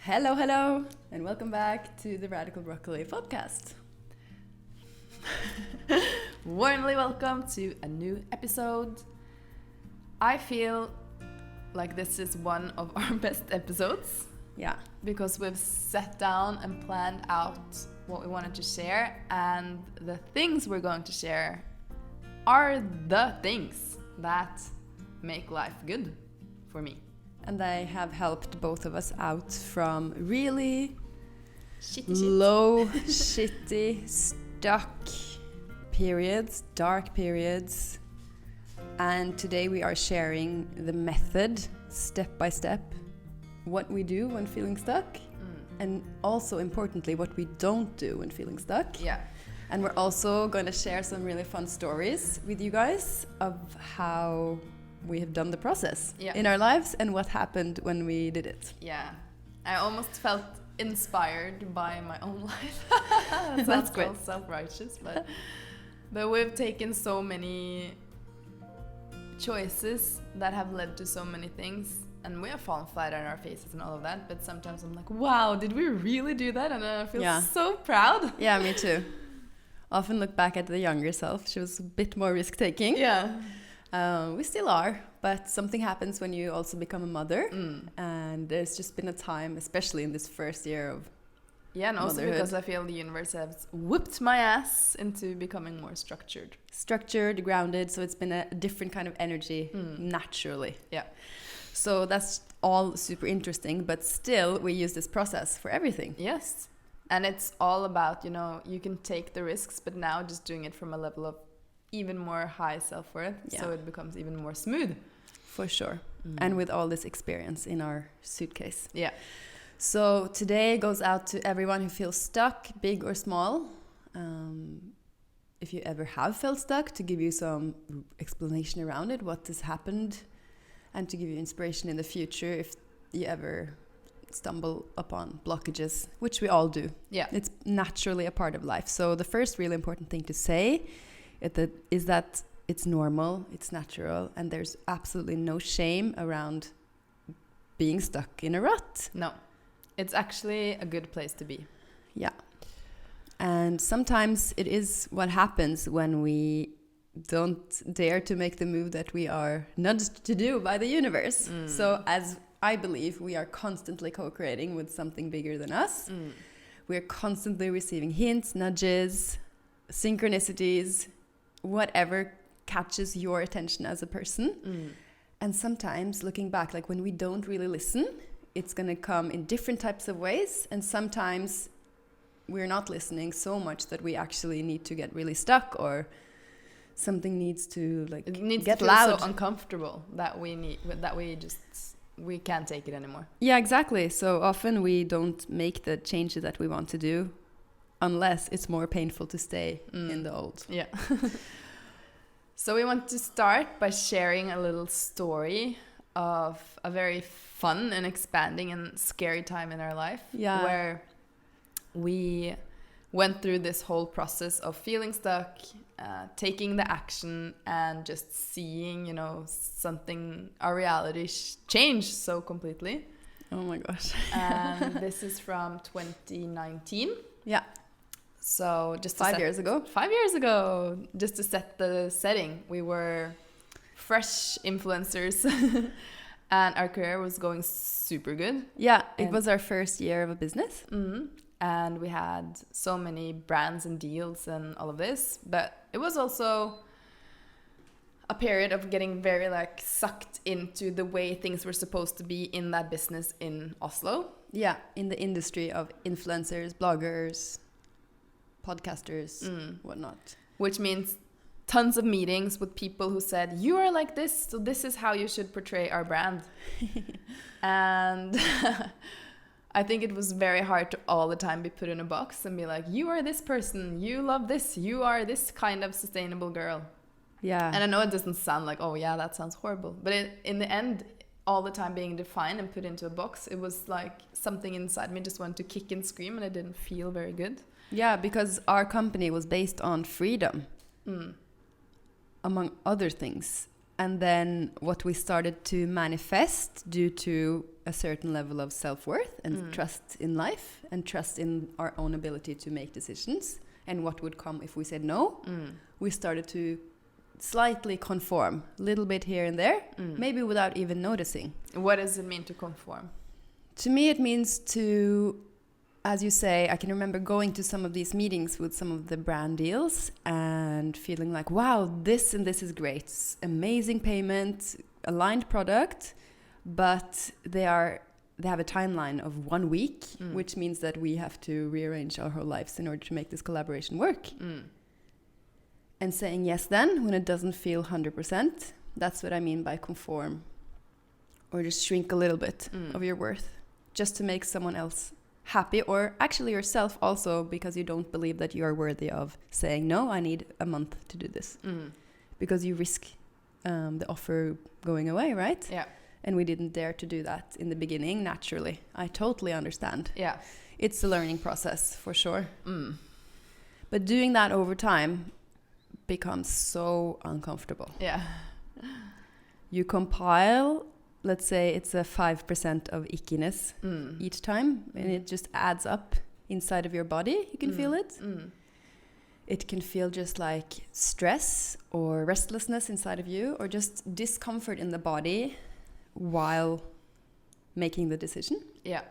Hello, hello, and welcome back to the Radical Broccoli podcast. Warmly welcome to a new episode. I feel like this is one of our best episodes. Yeah. Because we've sat down and planned out what we wanted to share, and the things we're going to share are the things that make life good for me. And they have helped both of us out from really Shitty low, shitty, stuck periods, dark periods. And today we are sharing the method, step by step, what we do when feeling stuck. And also, importantly, what we don't do when feeling stuck. Yeah. And we're also going to share some really fun stories with you guys of how we have done the process in our lives and what happened when we did it. Yeah. I almost felt inspired by my own life. That's great. So self-righteous, but we've taken so many choices that have led to so many things, and we have fallen flat on our faces and all of that, but sometimes I'm like, wow, did we really do that? And then I feel so proud. Yeah, me too. Often look back at the younger self. She was a bit more risk-taking. Yeah. We still are, but something happens when you also become a mother. And there's just been a time, especially in this first year of and also motherhood, because I feel the universe has whipped my ass into becoming more structured. Structured, grounded, so it's been a different kind of energy naturally. Yeah. So that's all super interesting, but still we use this process for everything. Yes. And it's all about, you can take the risks, but now just doing it from a level of even more high self-worth, so it becomes even more smooth. For sure. And with all this experience in our suitcase. Yeah. So today goes out to everyone who feels stuck, big or small. If you ever have felt stuck, to give you some explanation around it, what has happened, and to give you inspiration in the future if you ever stumble upon blockages, which we all do. Yeah. It's naturally a part of life. So the first really important thing to say is that it's normal, it's natural, and there's absolutely no shame around being stuck in a rut. No. It's actually a good place to be. Yeah. And sometimes it is what happens when we don't dare to make the move that we are nudged to do by the universe. So as I believe, we are constantly co-creating with something bigger than us. We are constantly receiving hints, nudges, synchronicities, whatever catches your attention as a person. And sometimes looking back, like when we don't really listen, it's going to come in different types of ways. And sometimes we're not listening so much that we actually need to get really stuck, or something needs to get to feel loud. So uncomfortable that we can't take it anymore. Yeah, exactly. So often we don't make the changes that we want to do unless it's more painful to stay in the old. Yeah. So we want to start by sharing a little story of a very fun and expanding and scary time in our life. Yeah. Where we went through this whole process of feeling stuck, taking the action, and just seeing, our reality change so completely. Oh my gosh. And this is from 2019. Yeah. So just 5 years ago. 5 years ago, just to set the setting, we were fresh influencers and our career was going super good. Yeah, it was our first year of a business. And we had so many brands and deals and all of this, but it was also a period of getting very sucked into the way things were supposed to be in that business in Oslo. Yeah, in the industry of influencers, bloggers, podcasters, whatnot. Which means tons of meetings with people who said, you are like this, so this is how you should portray our brand. And I think it was very hard to all the time be put in a box and be like, you are this person, you love this, you are this kind of sustainable girl. Yeah. And I know it doesn't sound like, oh yeah, that sounds horrible. But in the end, all the time being defined and put into a box, it was like something inside me just wanted to kick and scream, and it didn't feel very good. Yeah, because our company was based on freedom, among other things. And then what we started to manifest due to a certain level of self-worth and trust in life and trust in our own ability to make decisions and what would come if we said no, we started to slightly conform, a little bit here and there, maybe without even noticing. What does it mean to conform? To me, it means to, as you say, I can remember going to some of these meetings with some of the brand deals and feeling like, wow, this and this is great. Amazing payment, aligned product, but they have a timeline of 1 week, which means that we have to rearrange our whole lives in order to make this collaboration work. And saying yes then, when it doesn't feel 100%, that's what I mean by conform. Or just shrink a little bit of your worth, just to make someone else happy, or actually yourself also, because you don't believe that you are worthy of saying, no, I need a month to do this. Because you risk the offer going away, right? Yeah. And we didn't dare to do that in the beginning, naturally. I totally understand. Yeah. It's a learning process, for sure. But doing that over time becomes so uncomfortable. Yeah. You compile, let's say it's a 5% of ickiness each time, and it just adds up inside of your body. You can feel it. It can feel just like stress or restlessness inside of you, or just discomfort in the body while making the decision. Yeah.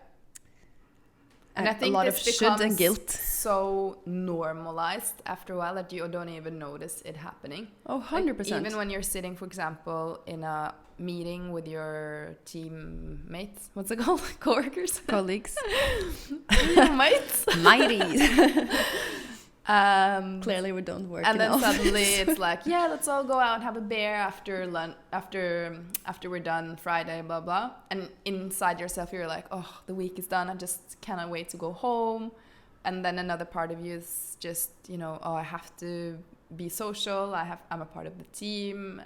And I think a lot this of should and guilt. So normalized after a while that you don't even notice it happening. Oh, 100%. Like, even when you're sitting, for example, in a meeting with your teammates, what's it called? Coworkers? Colleagues. Mates? Mighty. Clearly we don't work. And then suddenly it's like, yeah, let's all go out and have a beer after lunch, after we're done Friday, blah blah. And inside yourself you're like, oh, the week is done, I just cannot wait to go home. And then another part of you is just, you know, oh, I have to be social, I'm a part of the team,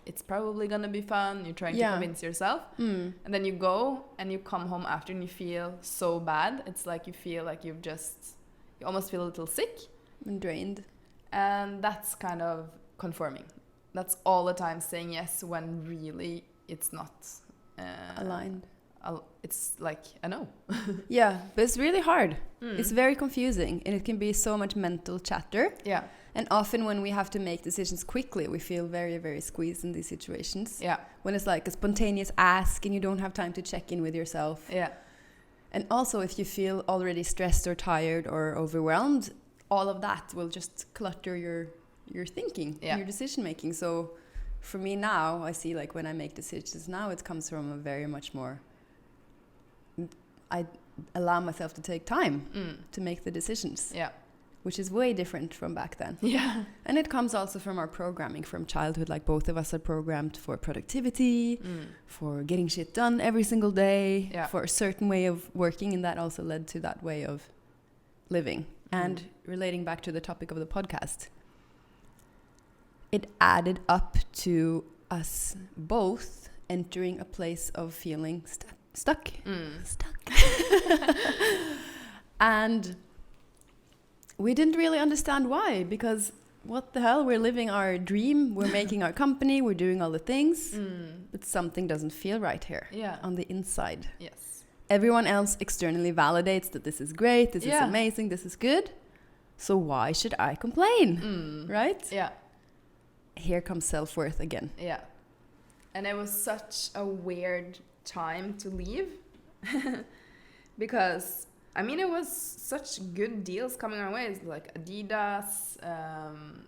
it's probably gonna be fun. You're trying to convince yourself. And then you go and you come home after and you feel so bad. It's like you feel like you almost feel a little sick and drained. And that's kind of conforming. That's all the time saying yes when really it's not aligned. It's like a no. Yeah, but it's really hard. It's very confusing, and it can be so much mental chatter. Yeah. And often when we have to make decisions quickly, we feel very, very squeezed in these situations. Yeah. When it's like a spontaneous ask and you don't have time to check in with yourself. Yeah. And also, if you feel already stressed or tired or overwhelmed, all of that will just clutter your thinking, your decision making. So for me now, I see like when I make decisions now, it comes from a very much more, I allow myself to take time to make the decisions. Yeah. Which is way different from back then. Yeah. And it comes also from our programming from childhood. Like both of us are programmed for productivity, for getting shit done every single day, for a certain way of working. And that also led to that way of living. And relating back to the topic of the podcast, it added up to us both entering a place of feeling stuck. And we didn't really understand why, because what the hell, we're living our dream, we're making our company, we're doing all the things, but something doesn't feel right here on the inside. Yes. Everyone else externally validates that this is great, this is amazing, this is good. So why should I complain? Right? Yeah. Here comes self-worth again. Yeah. And it was such a weird time to leave because I mean, it was such good deals coming our way. It's like Adidas,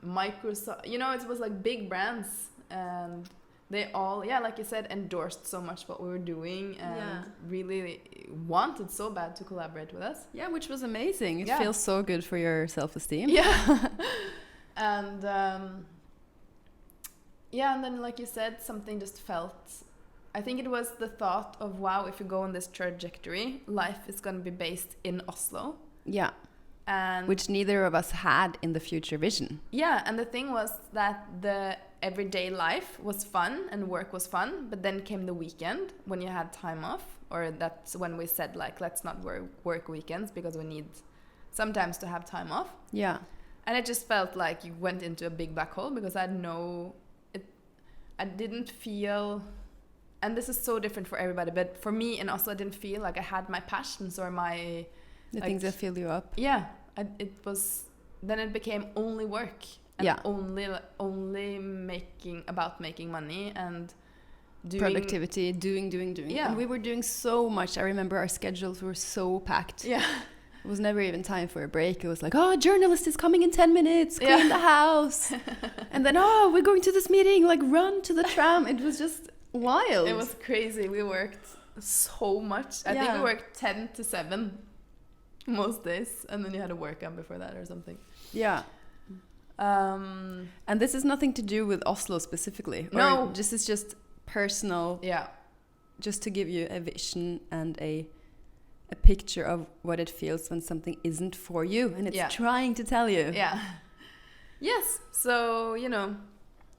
Microsoft, you know, it was like big brands, and they all, like you said, endorsed so much what we were doing and really wanted so bad to collaborate with us. Yeah, which was amazing. It feels so good for your self-esteem. Yeah. And and then like you said, something just felt, I think it was the thought of, wow, if you go on this trajectory, life is going to be based in Oslo. Yeah. And which neither of us had in the future vision. Yeah, and the thing was that the everyday life was fun and work was fun, but then came the weekend when you had time off, or that's when we said, like, let's not work weekends because we need sometimes to have time off. Yeah. And it just felt like you went into a big black hole because I had I didn't feel, and this is so different for everybody, but for me in Oslo, I didn't feel like I had my passions or my... The things that fill you up. Yeah, it was... Then it became only work. And only making money and doing... Productivity, doing. Yeah. And we were doing so much. I remember our schedules were so packed. Yeah. It was never even time for a break. It was like, oh, a journalist is coming in 10 minutes, clean the house. And then, oh, we're going to this meeting, like run to the tram. It was just wild. It was crazy. We worked so much. I think we worked 10 to 7 most days. And then you had a workout before that or something. Yeah. And this is nothing to do with Oslo specifically. No. This is just personal. Yeah. Just to give you a vision and a picture of what it feels when something isn't for you. And it's trying to tell you. Yeah. Yes. So, you know,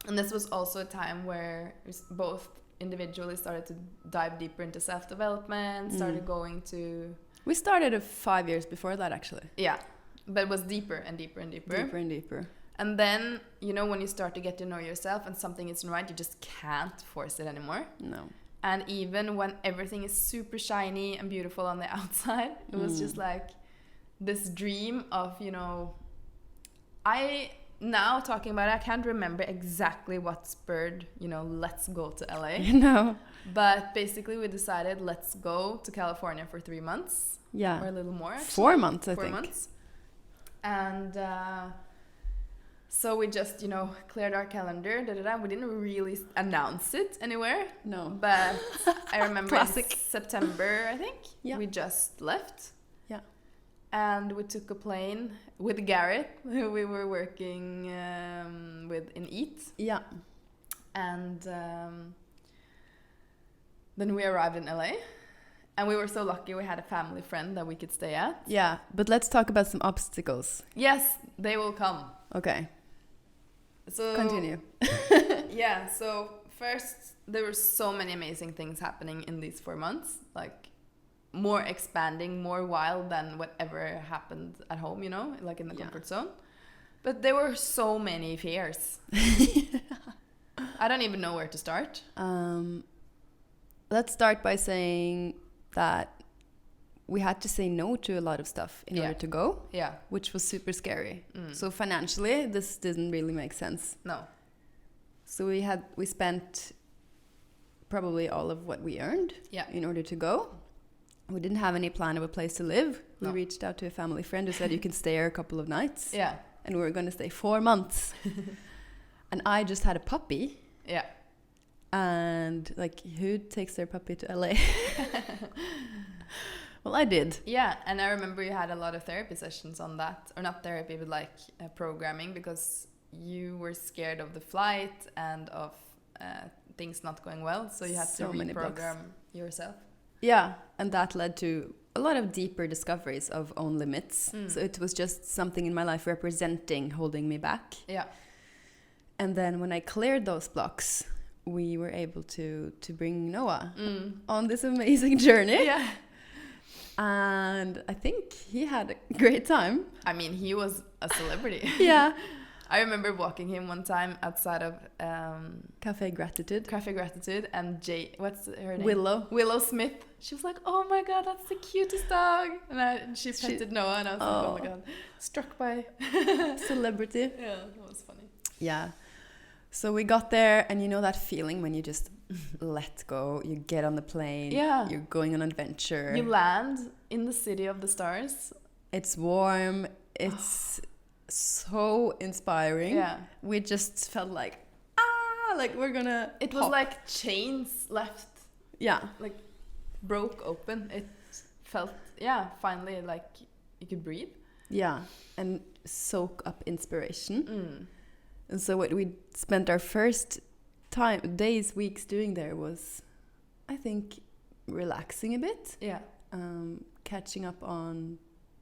and this was also a time where both individually started to dive deeper into self-development, started going to... We started 5 years before that, actually. Yeah. But it was deeper and deeper and deeper. Deeper and deeper. And then, you know, when you start to get to know yourself and something isn't right, you just can't force it anymore. No. And even when everything is super shiny and beautiful on the outside, it was just like this dream of, you know... Now talking about it, I can't remember exactly what spurred, you know, let's go to LA. No. But basically we decided let's go to California for 3 months. Yeah. Or a little more, actually. 4 months, I 4 think. 4 months. And so we just, you know, cleared our calendar. We didn't really announce it anywhere. No. But I remember Classic. in September, I think, we just left. Yeah. And we took a plane with Garrett, who we were working with in EAT. Yeah. And then we arrived in LA. And we were so lucky we had a family friend that we could stay at. Yeah, but let's talk about some obstacles. Yes, they will come. Okay. So continue. Yeah, so first there were so many amazing things happening in these 4 months, like more expanding, more wild than whatever happened at home, you know, like in the comfort zone. But there were so many fears. I don't even know where to start. Let's start by saying that we had to say no to a lot of stuff in order to go, which was super scary. So financially, this didn't really make sense. No. So we spent probably all of what we earned in order to go. We didn't have any plan of a place to live. We reached out to a family friend who said you can stay here a couple of nights. Yeah. And we were going to stay 4 months. And I just had a puppy. Yeah. And like, who takes their puppy to LA? Well, I did. Yeah, and I remember you had a lot of therapy sessions on that. Or not therapy, but like programming, because you were scared of the flight and of things not going well. So you had to reprogram yourself. Yeah, and that led to a lot of deeper discoveries of own limits. So it was just something in my life representing holding me back. Yeah. And then when I cleared those blocks, we were able to bring Noah on this amazing journey. Yeah. And I think he had a great time. I mean, he was a celebrity. Yeah. I remember walking him one time outside of Cafe Gratitude, and what's her name? Willow Smith. She was like, "Oh my god, that's the cutest dog!" And she petted Noah, and I was like, "Oh my god, struck by celebrity." Yeah, that was funny. Yeah. So we got there, and you know that feeling when you just let go, you get on the plane, you're going on an adventure. You land in the city of the stars. It's warm, it's so inspiring. Yeah. We just felt like, like we're gonna It was like chains left. Yeah. Like broke open. It felt, finally like you could breathe. Yeah, and soak up inspiration. And so what we spent our first days, weeks doing there was, I think, relaxing a bit. Yeah. Catching up on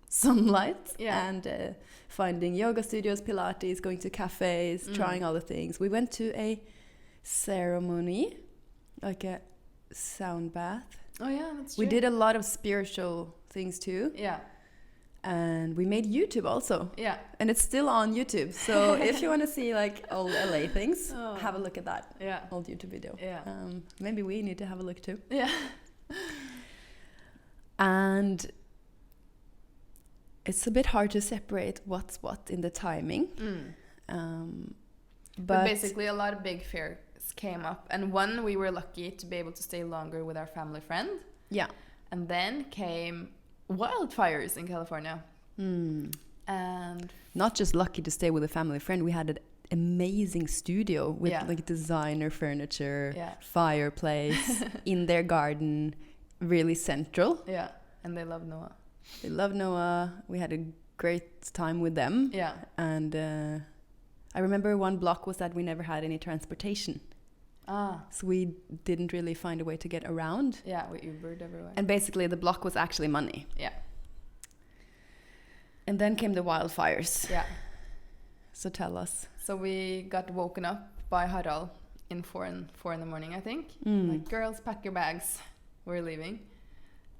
sunlight. Yeah. And finding yoga studios, Pilates, going to cafes, trying all the things. We went to a ceremony, like a sound bath. Oh yeah, that's true. We did a lot of spiritual things too. Yeah. And we made YouTube also. Yeah. And it's still on YouTube. So if you want to see like old LA things, Oh. have a look at that old YouTube video. Yeah. Maybe we need to have a look too. Yeah. And it's a bit hard to separate what's what in the timing. But basically a lot of big fears came up. And one, we were lucky to be able to stay longer with our family friend. Yeah. And then came wildfires in California. And not just lucky to stay with a family friend, we had an amazing studio with like designer furniture, fireplace in their garden, really central. Yeah. And they love Noah. They love Noah. We had a great time with them. Yeah. And I remember one block was that we never had any transportation. So we didn't really find a way to get around. Yeah, we Ubered everywhere. And basically the block was actually money. Yeah. And then came the wildfires. Yeah. So tell us. So we got woken up by Harald in 4 in the morning, I think. Like, girls, pack your bags. We're leaving.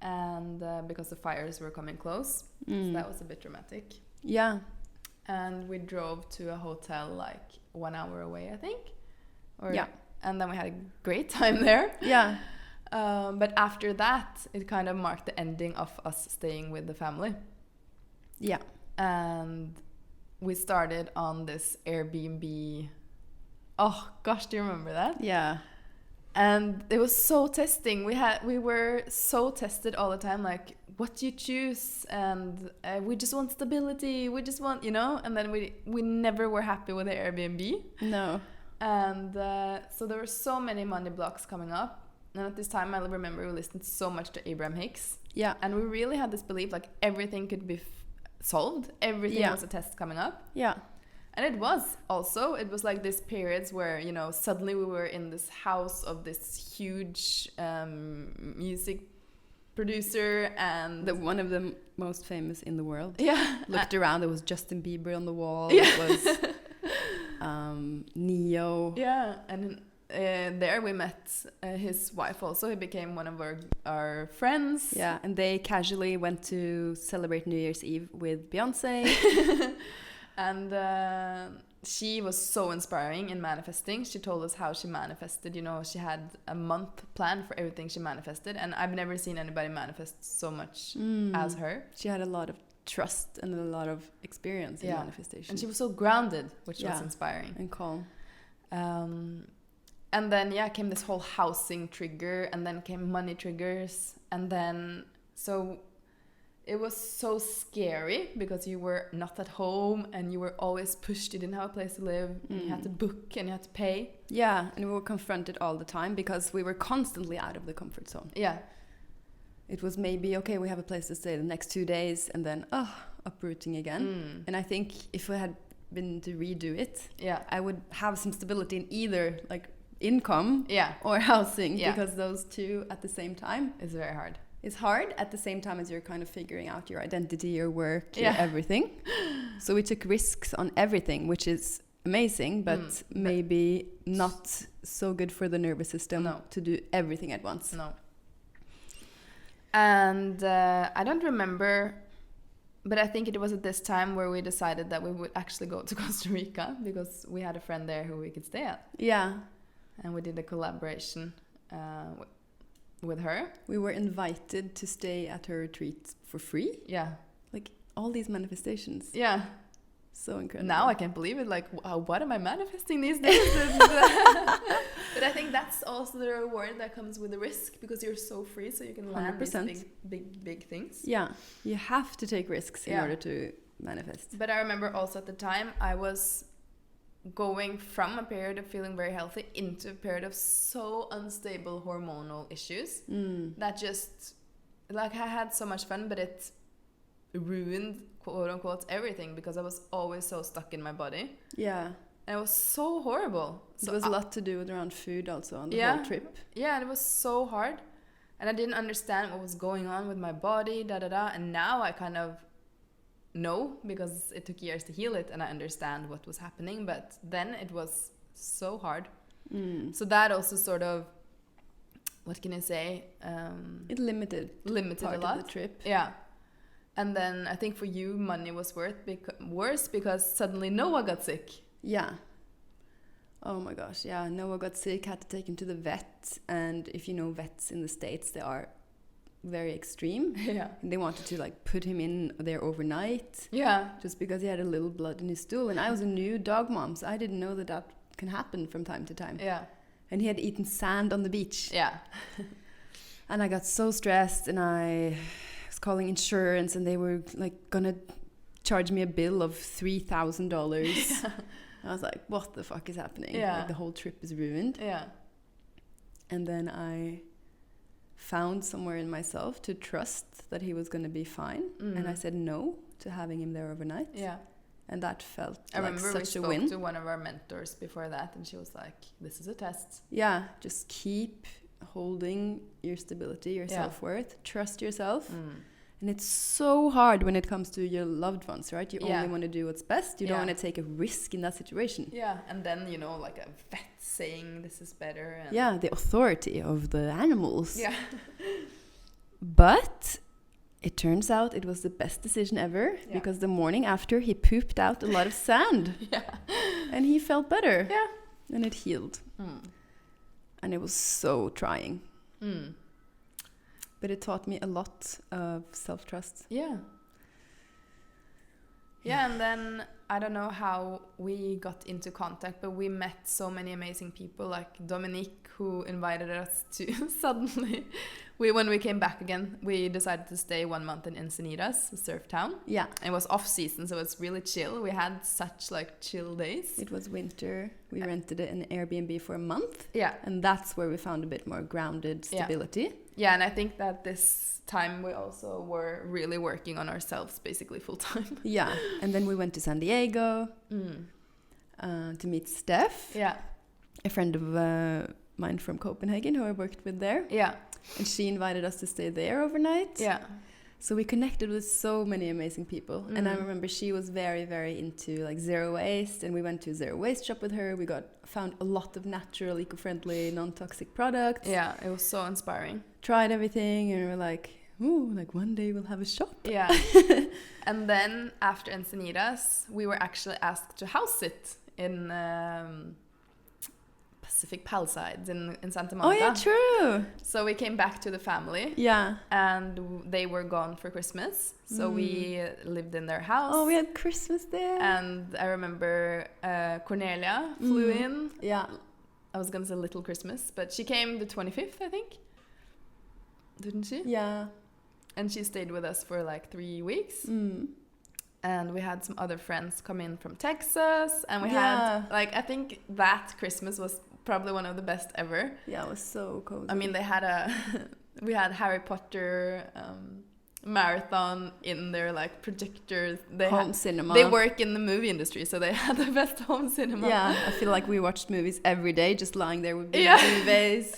And because the fires were coming close. So that was a bit dramatic. Yeah. And we drove to a hotel like 1 hour away, I think. Yeah. And then we had a great time there. Yeah. But after that, it kind of marked the ending of us staying with the family. Yeah. And we started on this Airbnb. Oh gosh, do you remember that? Yeah. And it was so testing. We were so tested all the time. Like, what do you choose? And we just want stability. We just want, And then we never were happy with the Airbnb. No. And so there were so many money blocks coming up. And at this time, I remember we listened so much to Abraham Hicks. Yeah. And we really had this belief like everything could be solved. Everything was a test coming up. Yeah. And it was also. It was like these periods where, suddenly we were in this house of this huge music producer and... one of the most famous in the world. Yeah. Looked around, there was Justin Bieber on the wall. Yeah. It was Neo. Yeah. And there we met his wife also. He became one of our friends. Yeah, and they casually went to celebrate New Year's Eve with Beyonce. And she was so inspiring in manifesting. She told us how she manifested. She had a month plan for everything she manifested. And I've never seen anybody manifest so much as her. She had a lot of trust and a lot of experience in manifestation. And she was so grounded, which was inspiring. And calm. And then, came this whole housing trigger, and then came money triggers. And then, so it was so scary because you were not at home and you were always pushed. You didn't have a place to live, and you had to book and you had to pay. Yeah, and we were confronted all the time because we were constantly out of the comfort zone. Yeah. It was maybe, okay, we have a place to stay the next 2 days, and then, uprooting again. And I think if we had been to redo it, I would have some stability in either, like, income or housing, because those two at the same time is very hard. It's hard at the same time as you're kind of figuring out your identity, your work, your everything. So we took risks on everything, which is amazing, but maybe not so good for the nervous system to do everything at once. No. And I don't remember, but I think it was at this time where we decided that we would actually go to Costa Rica because we had a friend there who we could stay at. Yeah. And we did a collaboration with her. We were invited to stay at her retreat for free. Yeah. Like all these manifestations. Yeah. So incredible. Now I can't believe it. Like, what am I manifesting these days? But I think that's also the reward that comes with the risk because you're so free, so you can land 100%. these big things. Yeah. You have to take risks in order to manifest. But I remember also at the time I was going from a period of feeling very healthy into a period of so unstable hormonal issues that just, like, I had so much fun, but it ruined, quote unquote, everything because I was always so stuck in my body. Yeah. And it was so horrible. So there was a lot to do with around food also on the whole trip. Yeah, and it was so hard. And I didn't understand what was going on with my body, and now I kind of know because it took years to heal it and I understand what was happening, but then it was so hard. So that also sort of, what can I say? It limited a lot of the trip. Yeah. And then I think for you, money was worse because suddenly Noah got sick. Yeah. Oh my gosh, yeah. Noah got sick, had to take him to the vet. And if you know vets in the States, they are very extreme. Yeah. And they wanted to like put him in there overnight. Yeah. Just because he had a little blood in his stool. And I was a new dog mom, so I didn't know that that can happen from time to time. Yeah. And he had eaten sand on the beach. Yeah. And I got so stressed, and I was calling insurance, and they were like gonna charge me a bill of $3,000. Yeah. I was like, what the fuck is happening? Yeah. Like, the whole trip is ruined. Yeah. And then I found somewhere in myself to trust that he was going to be fine. And I said no to having him there overnight. Yeah. And that felt I like remember such a we win. spoke to one of our mentors before that, and she was like, this is a test. Yeah, just keep holding your stability, your self-worth. Trust yourself. And it's so hard when it comes to your loved ones, right? You only want to do what's best. You don't want to take a risk in that situation. Yeah, and then, you know, like a vet saying this is better. And yeah, the authority of the animals. Yeah. But it turns out it was the best decision ever, because the morning after he pooped out a lot of sand. Yeah. And he felt better. Yeah. And it healed. And it was so trying. But it taught me a lot of self-trust. Yeah. Yeah, and then I don't know how we got into contact, but we met so many amazing people, like Dominique, who invited us to suddenly. When we came back again, we decided to stay 1 month in Encinitas, a surf town. Yeah. It was off season, so it was really chill. We had such like chill days. It was winter. We rented an Airbnb for a month. Yeah. And that's where we found a bit more grounded stability. Yeah, and I think that this time we also were really working on ourselves basically full time. Yeah. And then we went to San Diego to meet Steph. Yeah. A friend of mine from Copenhagen who I worked with there. Yeah. And she invited us to stay there overnight. Yeah. So we connected with so many amazing people. And I remember she was very, very into like zero waste. And we went to a zero waste shop with her. We found a lot of natural, eco-friendly, non-toxic products. Yeah, it was so inspiring. Tried everything, and we were like, ooh, like one day we'll have a shop. Yeah. And then after Encinitas, we were actually asked to house sit in Pacific Palisades in Santa Monica. Oh yeah, true. So we came back to the family. Yeah. And they were gone for Christmas. So we lived in their house. Oh, we had Christmas there. And I remember Cornelia flew in. Yeah. I was going to say Little Christmas, but she came the 25th, I think. Didn't she? Yeah. And she stayed with us for like 3 weeks. And we had some other friends come in from Texas. And we had, like, I think that Christmas was probably one of the best ever. Yeah, it was so cozy. I mean, they had we had Harry Potter marathon in their like projectors. Home cinema. They work in the movie industry, so they had the best home cinema. Yeah, I feel like we watched movies every day, just lying there with movies.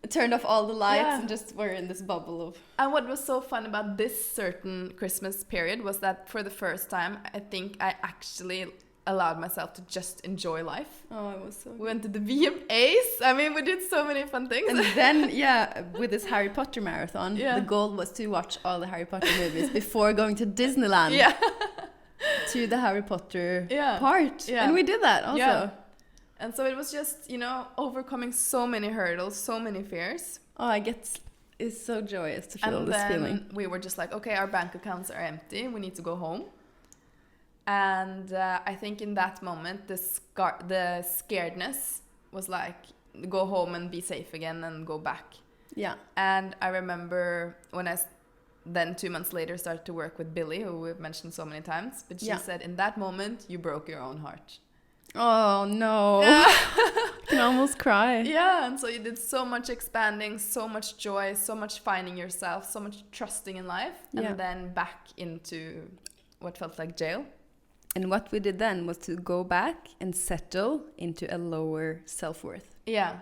Turned off all the lights and just were in this bubble of... And what was so fun about this certain Christmas period was that for the first time, I think I actually allowed myself to just enjoy life. Oh, it was so good. We went to the VMAs. I mean, we did so many fun things. And then, with this Harry Potter marathon, the goal was to watch all the Harry Potter movies before going to Disneyland. Yeah. To the Harry Potter part. Yeah. And we did that also. Yeah. And so it was just, you know, overcoming so many hurdles, so many fears. Oh, it's so joyous to feel this feeling. And then we were just like, okay, our bank accounts are empty. We need to go home. And I think in that moment, the scaredness was like, go home and be safe again and go back. Yeah. And I remember when then 2 months later started to work with Billy, who we've mentioned so many times. But she said, in that moment, you broke your own heart. Oh, no. I can almost cry. Yeah, and so you did so much expanding, so much joy, so much finding yourself, so much trusting in life, and then back into what felt like jail. And what we did then was to go back and settle into a lower self-worth. Yeah.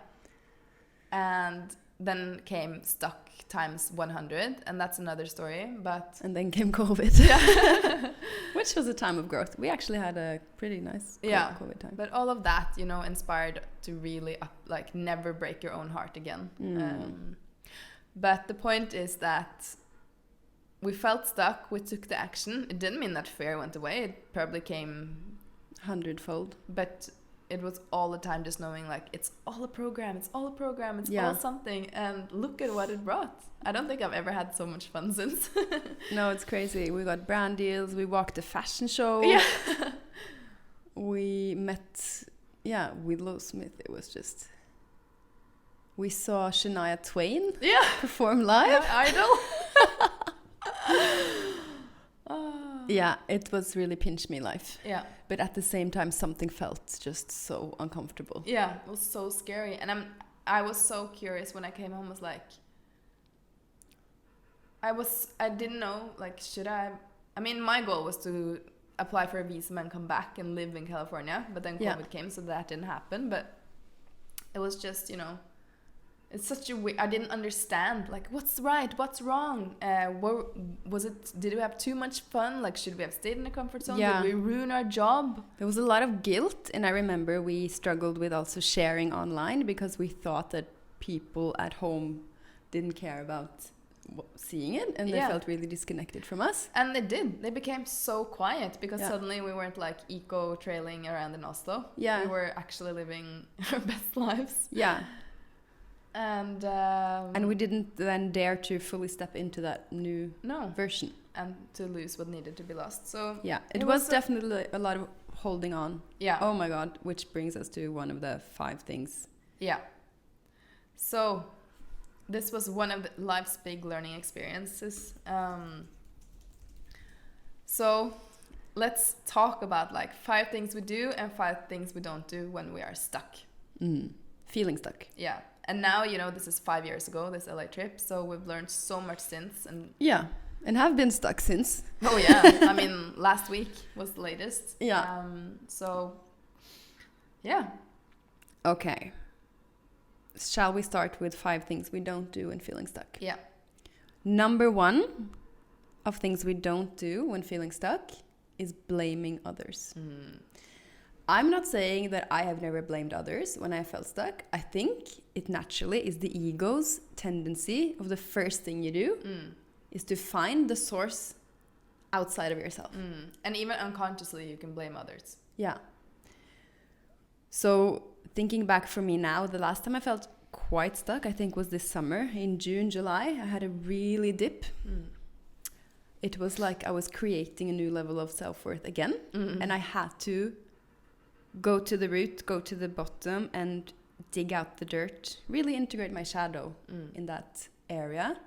And then came stuck times 100, and that's another story, but... And then came COVID. Yeah. Which was a time of growth. We actually had a pretty nice COVID time. But all of that, you know, inspired to really, never break your own heart again. But the point is that we felt stuck, we took the action. It didn't mean that fear went away. It probably came 100-fold. But it was all the time just knowing like it's all a program, it's all Yeah. all something, and look at what it brought. I don't think I've ever had so much fun since. No, it's crazy. We got brand deals, we walked a fashion show. Yeah. We met, Willow Smith. It was just... We saw Shania Twain Yeah. perform live. Idol. Yeah, it was really pinch me life. Yeah. But at the same time, something felt just so uncomfortable. Yeah, it was so scary. And I was so curious when I came home. Was like, I didn't know, like, should I mean, my goal was to apply for a visa and come back and live in California, but then COVID came, so that didn't happen. But it was just, it's such a I didn't understand, like, what's right, what's wrong. Did we have too much fun? Like, should we have stayed in the comfort zone? Yeah. Did we ruin our job? There was a lot of guilt, and I remember we struggled with also sharing online because we thought that people at home didn't care about seeing it, and they felt really disconnected from us. And they did. They became so quiet because suddenly we weren't like eco-trailing around in Oslo. Yeah. We were actually living our best lives. Yeah. And we didn't then dare to fully step into that new version. And to lose what needed to be lost. So yeah, it was definitely a lot of holding on. Yeah. Oh my God, which brings us to one of the 5 things. Yeah. So this was one of life's big learning experiences. So let's talk about like 5 things we do and 5 things we don't do when we are stuck. Feeling stuck. Yeah. And now, this is 5 years ago, this LA trip. So we've learned so much since. And have been stuck since. Oh, yeah. I mean, last week was the latest. Yeah. So, yeah. Okay. Shall we start with 5 things we don't do when feeling stuck? Yeah. Number 1 of things we don't do when feeling stuck is blaming others. I'm not saying that I have never blamed others when I felt stuck. I think it naturally is the ego's tendency of the first thing you do is to find the source outside of yourself. And even unconsciously, you can blame others. Yeah. So thinking back for me now, the last time I felt quite stuck, I think was this summer in June, July. I had a really dip. It was like I was creating a new level of self-worth again. And I had to go to the root, go to the bottom and dig out the dirt, really integrate my shadow in that area.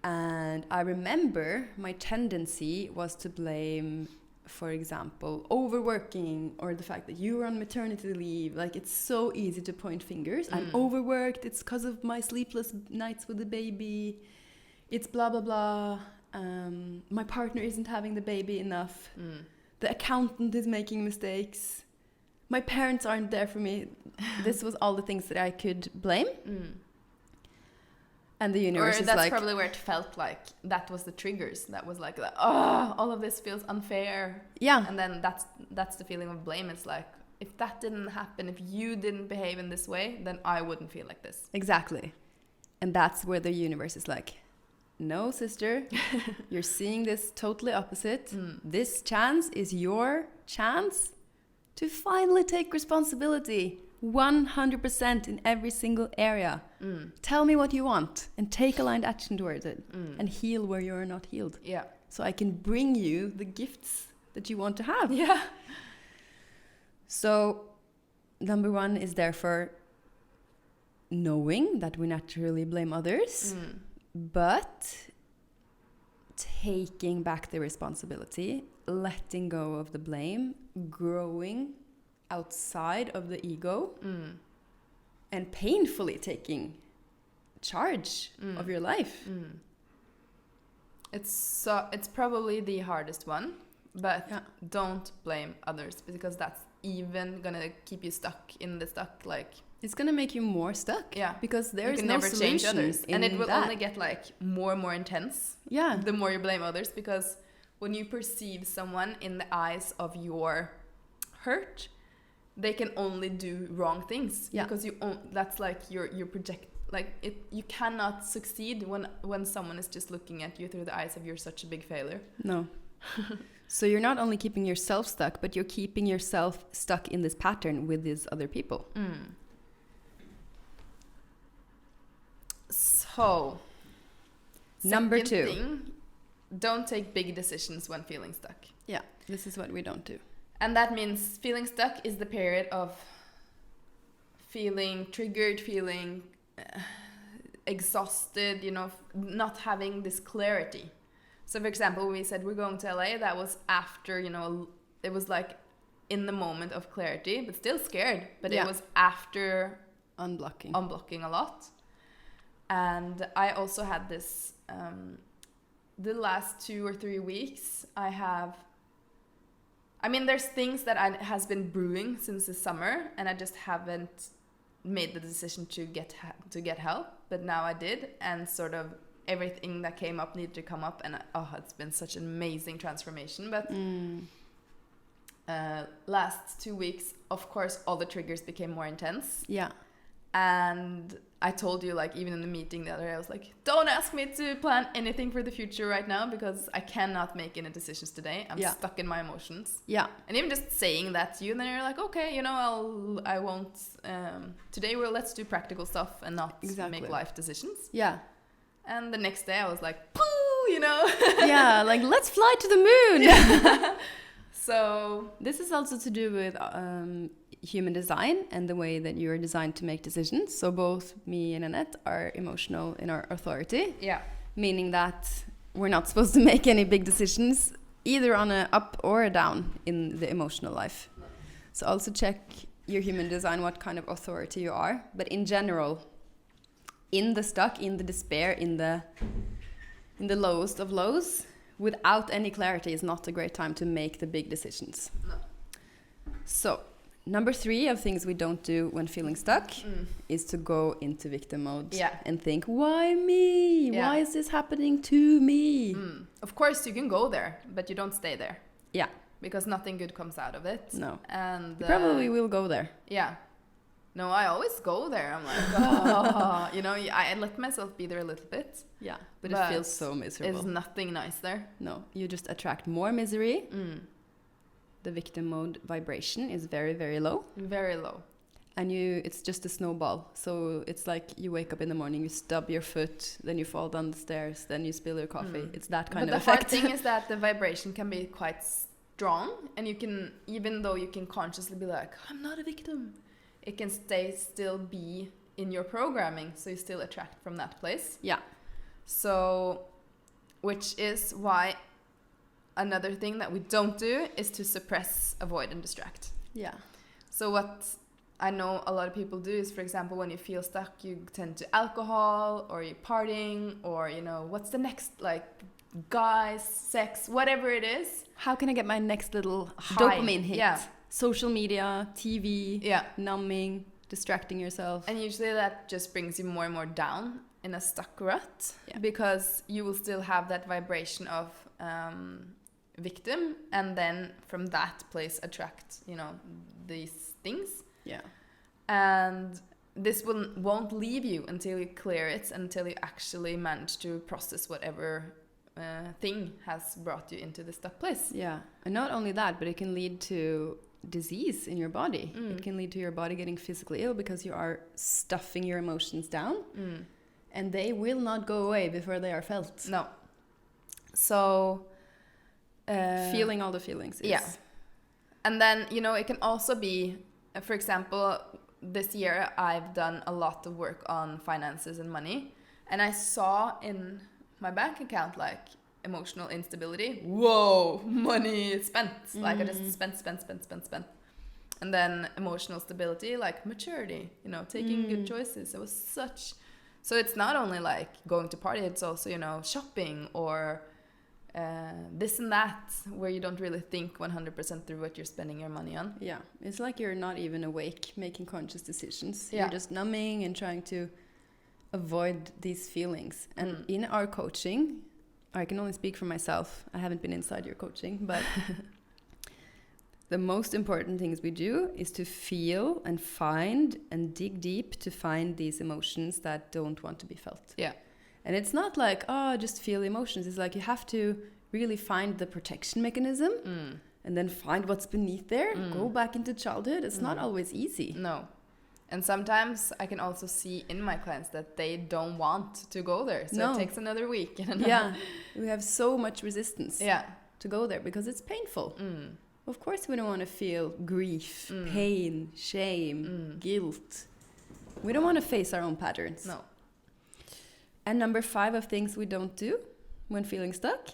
And I remember my tendency was to blame, for example, overworking or the fact that you were on maternity leave. Like, it's so easy to point fingers. I'm overworked. It's because of my sleepless nights with the baby. It's blah, blah, blah. My partner isn't having the baby enough. The accountant is making mistakes. My parents aren't there for me. This was all the things that I could blame. And the universe is like... Or that's probably where it felt like that was the triggers. That was like, all of this feels unfair. Yeah. And then that's the feeling of blame. It's like, if that didn't happen, if you didn't behave in this way, then I wouldn't feel like this. Exactly. And that's where the universe is like, no, sister, you're seeing this totally opposite. This chance is your chance to finally take responsibility 100% in every single area. Tell me what you want and take aligned action towards it and heal where you're not healed. Yeah. So I can bring you the gifts that you want to have. Yeah. So number 1 is therefore knowing that we naturally blame others. But taking back the responsibility, letting go of the blame, growing outside of the ego, and painfully taking charge of your life. It's probably the hardest one, but don't blame others because that's even gonna keep you stuck in the like. It's going to make you more stuck. Yeah. Because there is no never change others. In and it will that. only get like more and more intense. Yeah. The more you blame others, because when you perceive someone in the eyes of your hurt, they can only do wrong things. Yeah. Because that's like you project, like it. You cannot succeed when someone is just looking at you through the eyes of you're such a big failure. No. So you're not only keeping yourself stuck, but you're keeping yourself stuck in this pattern with these other people. So, Number second 2. thing, don't take big decisions when feeling stuck. Yeah, this is what we don't do. And that means feeling stuck is the period of feeling triggered, feeling exhausted, you know, not having this clarity. So, for example, when we said we're going to LA, that was after, you know, it was like in the moment of clarity, but still scared. But it was after unblocking a lot. And I also had this, the last 2 or 3 weeks, there's things that has been brewing since the summer, and I just haven't made the decision to get help. But now I did, and sort of everything that came up needed to come up, and it's been such an amazing transformation. But last 2 weeks, of course, all the triggers became more intense. Yeah. And I told you, like, even in the meeting the other day, I was like, don't ask me to plan anything for the future right now, because I cannot make any decisions today. I'm stuck in my emotions. Yeah. And even just saying that to you, and then you're like, okay, you know, I won't, today let's do practical stuff and not make life decisions. Yeah. And the next day I was like, poo, you know? Yeah, like, let's fly to the moon. Yeah. So this is also to do with human design and the way that you are designed to make decisions. So both me and Annette are emotional in our authority. Yeah. Meaning that we're not supposed to make any big decisions either on a up or a down in the emotional life. So also check your human design, what kind of authority you are. But in general, in the stuck, in the despair, in the lowest of lows, without any clarity is not a great time to make the big decisions. No. So, number 3 of things we don't do when feeling stuck is to go into victim mode and think, why me? Yeah. Why is this happening to me? Of course, you can go there, but you don't stay there. Yeah. Because nothing good comes out of it. No. And you probably will go there. Yeah. No, I always go there. I'm like, you know, I let myself be there a little bit. Yeah, but it feels so miserable. There's nothing nice there. No, you just attract more misery. The victim mode vibration is very, very low. Very low. And it's just a snowball. So it's like you wake up in the morning, you stub your foot, then you fall down the stairs, then you spill your coffee. It's that kind of effect. But the hard thing is that the vibration can be quite strong. And you can, even though you can consciously be like, I'm not a victim, it can still be in your programming. So you still attract from that place. Yeah. So, which is why another thing that we don't do is to suppress, avoid, and distract. Yeah. So what I know a lot of people do is, for example, when you feel stuck, you tend to alcohol, or you're partying, or, you know, what's the next, like, guys, sex, whatever it is. How can I get my next little high dopamine hit? Yeah. Social media, TV, numbing, distracting yourself. And usually that just brings you more and more down in a stuck rut, because you will still have that vibration of victim, and then from that place attract, you know, these things. Yeah. And this won't leave you until you clear it, until you actually manage to process whatever thing has brought you into the stuck place. Yeah. And not only that, but it can lead to disease in your body. It can lead to your body getting physically ill because you are stuffing your emotions down. And they will not go away before they are felt. No. So feeling all the feelings is... Yeah. And then, you know, it can also be, for example, this year I've done a lot of work on finances and money, and I saw in my bank account, like, emotional instability. Whoa, money spent. Like, I just spent. And then emotional stability, like maturity, you know, taking good choices. It was such... So it's not only like going to party, it's also, you know, shopping or this and that, where you don't really think 100% through what you're spending your money on. Yeah, it's like you're not even awake making conscious decisions. Yeah. You're just numbing and trying to avoid these feelings. And in our coaching, I can only speak for myself. I haven't been inside your coaching, but the most important things we do is to feel and find and dig deep to find these emotions that don't want to be felt. Yeah. And it's not like, oh, just feel emotions. It's like you have to really find the protection mechanism and then find what's beneath there, go back into childhood. It's not always easy. No. And sometimes I can also see in my clients that they don't want to go there. So it takes another week. Yeah. We have so much resistance to go there because it's painful. Of course we don't want to feel grief, pain, shame, guilt. We don't want to face our own patterns. No. And number 5 of things we don't do when feeling stuck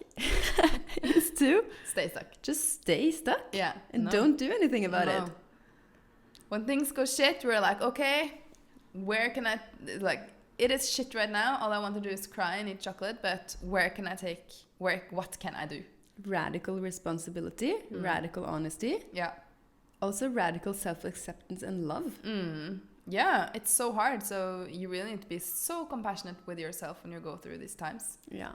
is to stay stuck. Just stay stuck. Yeah. And don't do anything about it. When things go shit, we're like, okay, where can I, like, it is shit right now. All I want to do is cry and eat chocolate, but what can I do? Radical responsibility, radical honesty. Yeah. Also radical self-acceptance and love. Yeah, it's so hard. So you really need to be so compassionate with yourself when you go through these times. Yeah.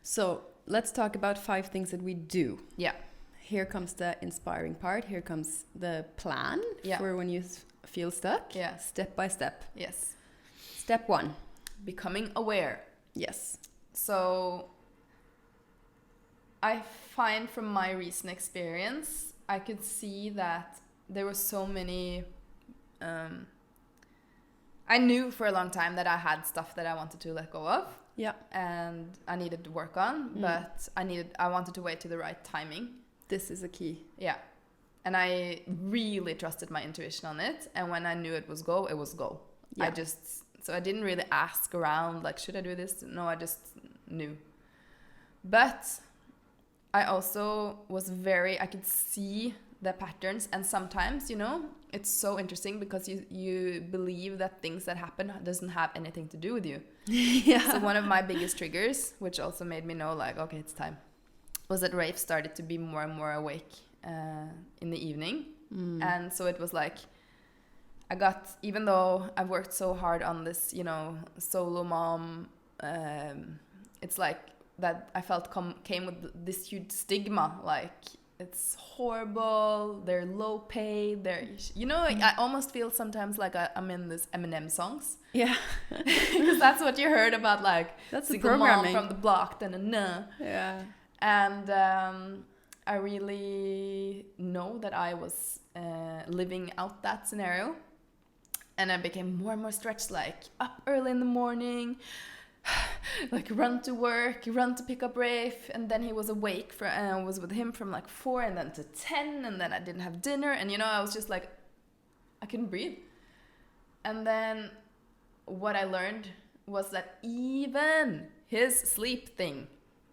So let's talk about 5 things that we do. Yeah. Here comes the inspiring part. Here comes the plan for when you feel stuck. Yeah. Step by step. Yes. Step 1. Becoming aware. Yes. So I find from my recent experience, I could see that there were so many... I knew for a long time that I had stuff that I wanted to let go of. Yeah. And I needed to work on, but I wanted to wait to the right timing. This is a key. Yeah. And I really trusted my intuition on it. And when I knew it was go, it was go. Yeah. So I didn't really ask around, like, should I do this? No, I just knew. But I also was I could see the patterns. And sometimes, it's so interesting because you believe that things that happen doesn't have anything to do with you. Yeah. So one of my biggest triggers, which also made me know, like, okay, it's time, was that Rafe started to be more and more awake in the evening. And so it was like, even though I've worked so hard on this, solo mom, it's like that I felt came with this huge stigma, like, it's horrible, they're low paid, I almost feel sometimes like I'm in this Eminem songs. Yeah. Because that's what you heard about, like, that's single the programming mom from the block, Yeah. And I really know that I was living out that scenario. And I became more and more stretched, like, up early in the morning, like, run to work, run to pick up Rafe. And then he was awake, and I was with him from, like, 4 and then to 10. And then I didn't have dinner. And, I was just, like, I couldn't breathe. And then what I learned was that even his sleep thing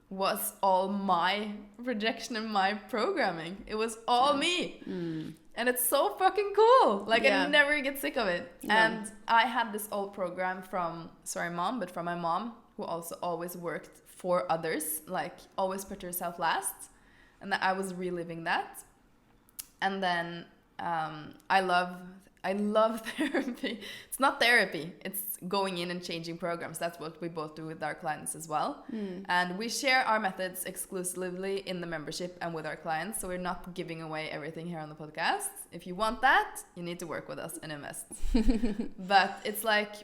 was all my projection and my programming. It was all me. And it's so fucking cool. Like, I never get sick of it. No. And I had this old program from my mom, who also always worked for others, like, always put herself last. And I was reliving that. And then I love therapy. It's not therapy. It's going in and changing programs. That's what we both do with our clients as well. And we share our methods exclusively in the membership and with our clients. So we're not giving away everything here on the podcast. If you want that, you need to work with us and invest. But it's like,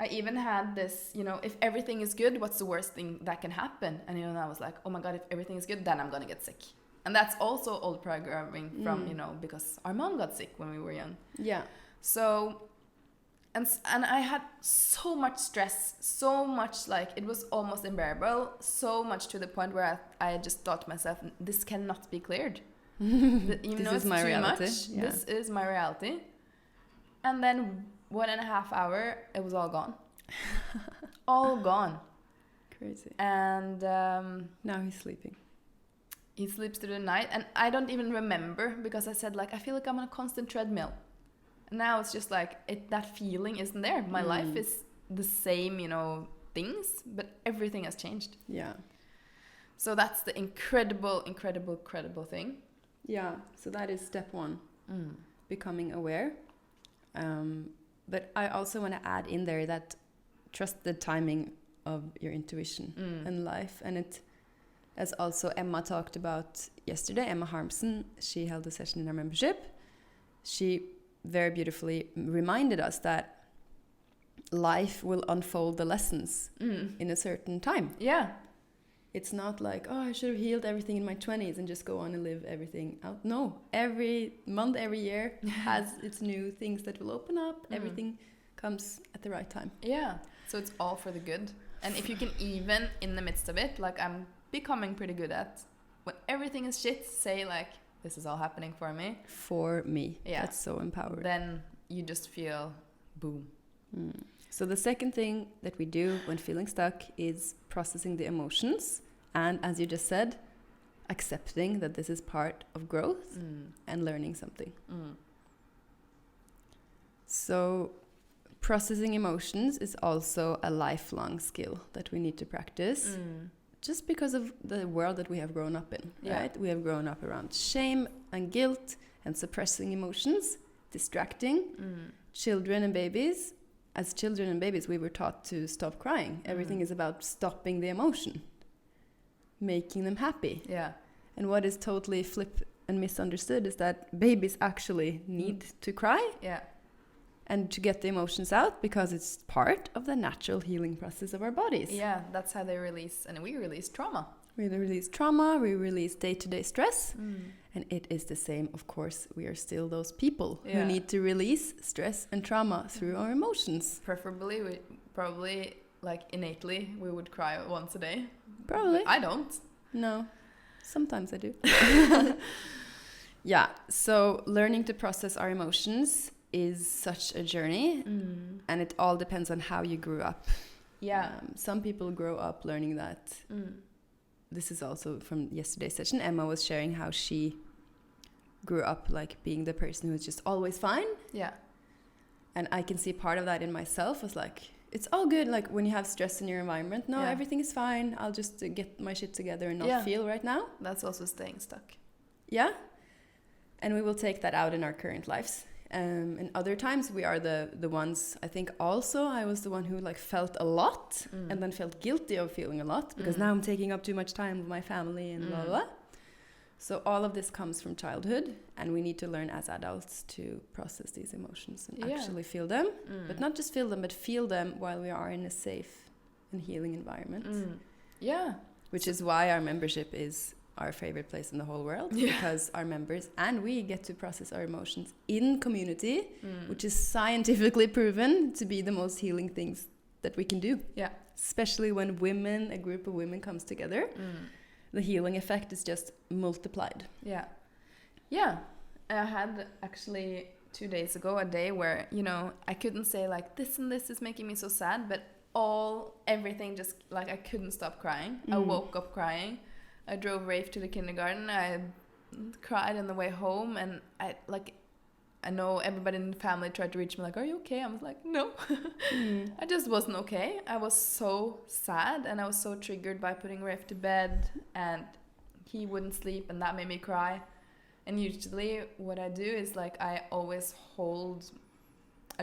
I even had this, if everything is good, what's the worst thing that can happen? And, I was like, oh my God, if everything is good, then I'm going to get sick. And that's also old programming from, because our mom got sick when we were young. Yeah. So, and I had so much stress, so much, like, it was almost unbearable, so much to the point where I just thought to myself, this cannot be cleared. Even though it's too reality. Much, yeah. This is my reality. And then 1.5 hours, it was all gone. All gone. Crazy. And now he's sleeping. He sleeps through the night, and I don't even remember, because I said, like, I feel like I'm on a constant treadmill. And now it's just like, that feeling isn't there. My life is the same, things, but everything has changed. Yeah. So that's the incredible thing. Yeah, so that is step 1, becoming aware. But I also want to add in there that trust the timing of your intuition and life. And it, as also Emma talked about yesterday, Emma Harmson, she held a session in our membership. She very beautifully reminded us that life will unfold the lessons in a certain time. Yeah. It's not like, oh, I should have healed everything in my 20s and just go on and live everything out. No, every month, every year has its new things that will open up. Everything comes at the right time. Yeah. So it's all for the good. And if you can even, in the midst of it, like I'm becoming pretty good at, when everything is shit, say like, this is all happening for me. For me. Yeah. That's so empowering. Then you just feel boom. So the second thing that we do when feeling stuck is processing the emotions. And as you just said, accepting that this is part of growth and learning something. So processing emotions is also a lifelong skill that we need to practice. Just because of the world that we have grown up in, right? We have grown up around shame and guilt and suppressing emotions, distracting. Children and babies, as children and babies, we were taught to stop crying. Everything is about stopping the emotion, making them happy. Yeah. And what is totally flip and misunderstood is that babies actually need to cry. Yeah. And to get the emotions out, because it's part of the natural healing process of our bodies. Yeah, that's how they release, and we release trauma. We release trauma, we release day-to-day stress, and it is the same. Of course, we are still those people who need to release stress and trauma through our emotions. Preferably, we probably, like innately, we would cry once a day. Probably. But I don't. No, sometimes I do. Yeah, so learning to process our emotions is such a journey, and it all depends on how you grew up. Yeah. Some people grow up learning that. This is also from yesterday's session. Emma was sharing how she grew up like being the person who was just always fine. Yeah. And I can see part of that in myself. Was like, it's all good. Like when you have stress in your environment, no, everything is fine. I'll just get my shit together and not feel right now. That's also staying stuck. Yeah. And we will take that out in our current lives. And other times we are the ones, I think also I was the one who like felt a lot and then felt guilty of feeling a lot because now I'm taking up too much time with my family and blah, blah. So all of this comes from childhood, and we need to learn as adults to process these emotions and actually feel them. But not just feel them, but feel them while we are in a safe and healing environment. Yeah. Which is why our membership is our favorite place in the whole world, because our members and we get to process our emotions in community, which is scientifically proven to be the most healing things that we can do. Yeah. Especially when women, a group of women comes together, the healing effect is just multiplied. Yeah. Yeah. I had actually 2 days ago a day where, you know, I couldn't say like this and this is making me so sad, but everything just like I couldn't stop crying. I woke up crying. I drove Rafe to the kindergarten. I cried on the way home, and I know everybody in the family tried to reach me like, "Are you okay?" I was like, "No." I just wasn't okay. I was so sad, and I was so triggered by putting Rafe to bed, and he wouldn't sleep, and that made me cry. And usually what I do is like I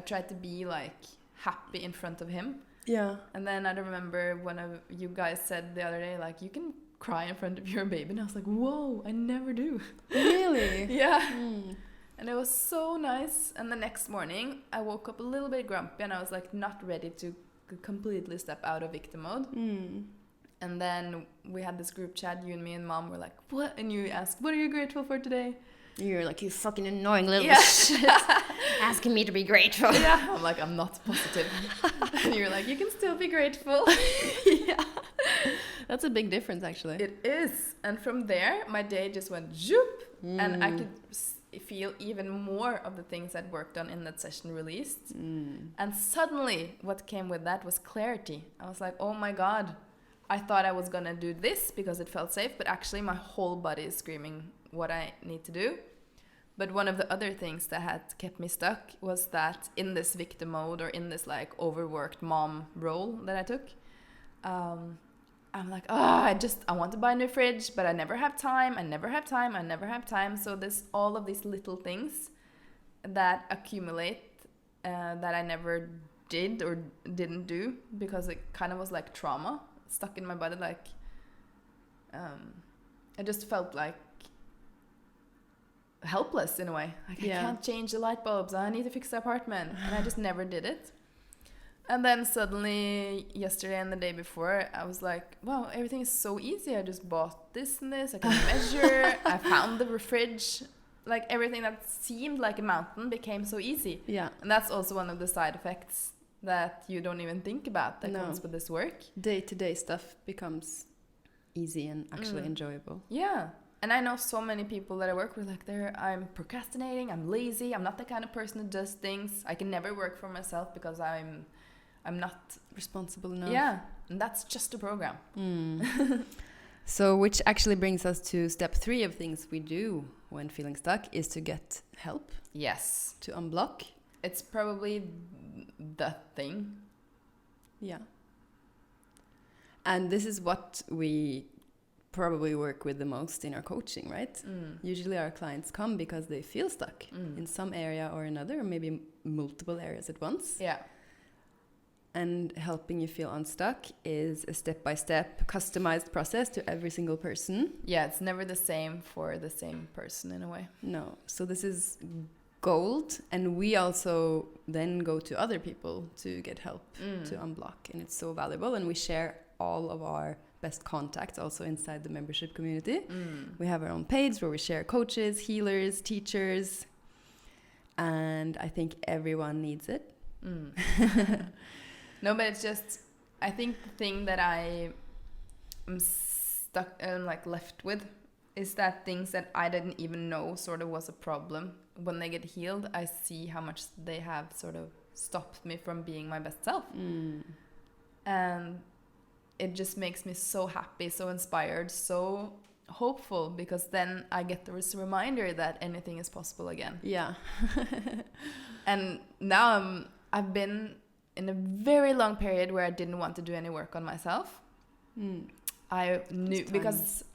try to be like happy in front of him. Yeah. And then I remember one of you guys said the other day, like, you can cry in front of your baby, and I was like, whoa, I never do. Really? Yeah. And it was so nice. And the next morning I woke up a little bit grumpy, and I was like not ready to completely step out of victim mode. And then we had this group chat, you and me and Mom were like, what? And you asked, what are you grateful for today? You're like, you fucking annoying little shit, asking me to be grateful. Yeah. I'm like, I'm not positive. And you're like, you can still be grateful. Yeah. That's a big difference, actually. It is. And from there, my day just went zoop. And I could feel even more of the things I'd worked on in that session released. And suddenly, what came with that was clarity. I was like, oh my God, I thought I was going to do this because it felt safe, but actually my whole body is screaming what I need to do. But one of the other things that had kept me stuck was that in this victim mode, or in this like overworked mom role that I took, I'm like, I want to buy a new fridge, but I never have time. So there's all of these little things that accumulate that I never did or didn't do, because it kind of was like trauma stuck in my body. Like, I just felt like helpless in a way. Like, I can't change the light bulbs. I need to fix the apartment. And I just never did it. And then suddenly, yesterday and the day before, I was like, wow, everything is so easy. I just bought this and this. I can measure. I found the fridge. Like, everything that seemed like a mountain became so easy. Yeah. And that's also one of the side effects that you don't even think about that comes with this work. Day-to-day stuff becomes easy and actually enjoyable. Yeah. And I know so many people that I work with, like, I'm procrastinating, I'm lazy, I'm not the kind of person who does things. I can never work for myself because I'm not responsible enough. Yeah, and that's just a program. So, which actually brings us to step 3 of things we do when feeling stuck is to get help. Yes. To unblock. It's probably the thing. Yeah. And this is what we probably work with the most in our coaching, right? Usually our clients come because they feel stuck in some area or another, or maybe multiple areas at once. Yeah. And helping you feel unstuck is a step-by-step customized process to every single person. Yeah, it's never the same for the same person in a way. No. So this is gold, and we also then go to other people to get help to unblock, and it's so valuable. And we share all of our best contacts also inside the membership community. We have our own page where we share coaches, healers, teachers, and I think everyone needs it. No, but it's just, I think the thing that I am stuck and like left with is that things that I didn't even know sort of was a problem. When they get healed, I see how much they have sort of stopped me from being my best self. And it just makes me so happy, so inspired, so hopeful, because then I get this reminder that anything is possible again. Yeah. And now I've been in a very long period where I didn't want to do any work on myself. I knew, because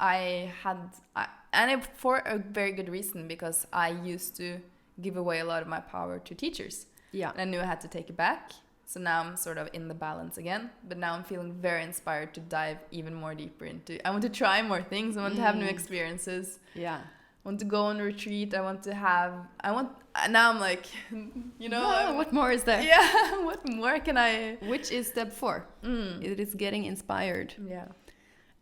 for a very good reason, because I used to give away a lot of my power to teachers. Yeah. And I knew I had to take it back. So now I'm sort of in the balance again. But now I'm feeling very inspired to dive even more deeper into. I want to try more things. I want to have new experiences. Yeah. I want to go on retreat. Now I'm like, what more is there? Yeah, what more can I? Which is step 4. It is getting inspired. Yeah.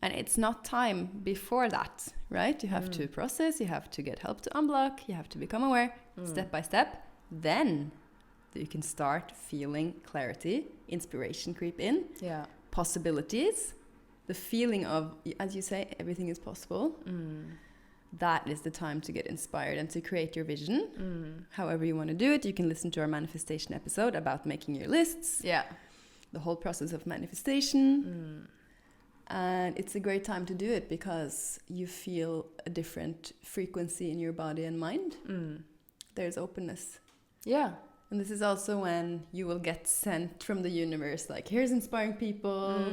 And it's not time before that, right? You have to process, you have to get help to unblock, you have to become aware, step by step. Then you can start feeling clarity, inspiration creep in, possibilities, the feeling of, as you say, everything is possible. That is the time to get inspired and to create your vision. However you want to do it, you can listen to our manifestation episode about making your lists. Yeah. The whole process of manifestation. And it's a great time to do it because you feel a different frequency in your body and mind. There's openness. Yeah. And this is also when you will get sent from the universe, like, here's inspiring people.